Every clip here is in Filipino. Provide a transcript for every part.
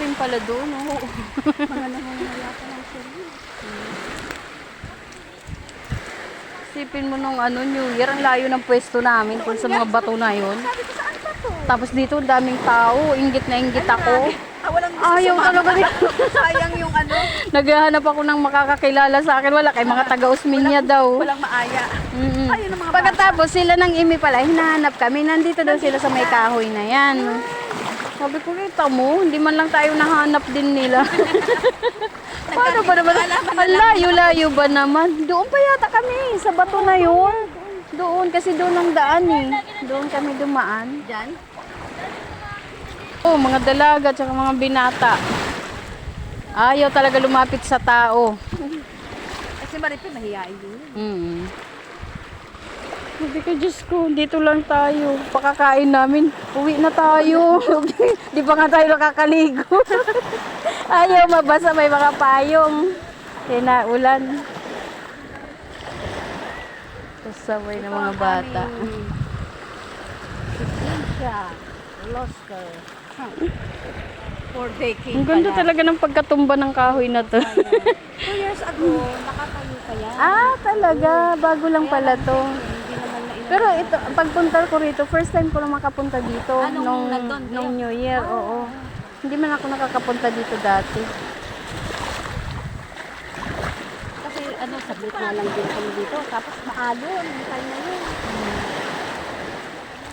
rin pala doon, oh. Mga namumula pa ng sili. Sipin mo nung ano, New Year, ang layo ng pwesto namin kung sa mga bato na yun. Sabi ko, saan ba to? Tapos dito, ang daming tao. Inggit na inggit ako. Walang gusto Ayaw sumama. talaga dito. Sayang yung ano. Naghahanap ako ng makakakilala sa akin. Wala, kay mga taga-Usminya daw. Walang maaya. Mm-mm. Ayun ang mga Pagkatapos sila ng imi pala, hinahanap kami. Nandito daw sila sa may kahoy na yan. Sabi ko, kita mo, hindi man lang tayo nahanap din nila. Paano ba naman? Ang layo-layo ba naman? Doon pa yata kami, sa bato na yun. Doon, kasi doon ang daan eh. Doon kami dumaan. Diyan? Oh, mga dalaga at mga binata. Ayaw talaga lumapit sa tao. Kasi Maripil, mahihain din. Mm. Sabi ko, Diyos ko, dito lang tayo. Pakakain namin, uwi na tayo. Di pa nga tayo nakakaligo. Ayaw mabasa, may mga payong. Ulan. Kasabay ng mga bata. Siya, Losker. For baking. Ang ganda talaga ng pagkatumba ng kahoy na to. 2 years ago, nakatayo pa yan. Ah, talaga. Bago lang pala to. Hindi naman na Pero ito, pagpunta ko rito, first time ko lang makapunta dito. nung nandun kayo? nung New Year, oo. Hindi man ako nakakapunta dito dati. Kasi ano, sablit na lang din kami dito. Tapos maalon, yung time na yun.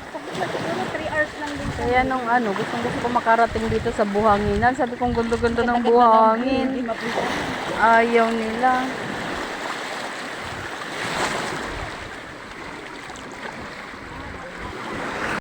Sablit na siguro 3 hours lang din kami. Kaya nung ano, gustong gusto ko makarating dito sa buhanginan. Sabi kong gundo-gundo ng buhangin. Hindi mapunta. Ayaw nila.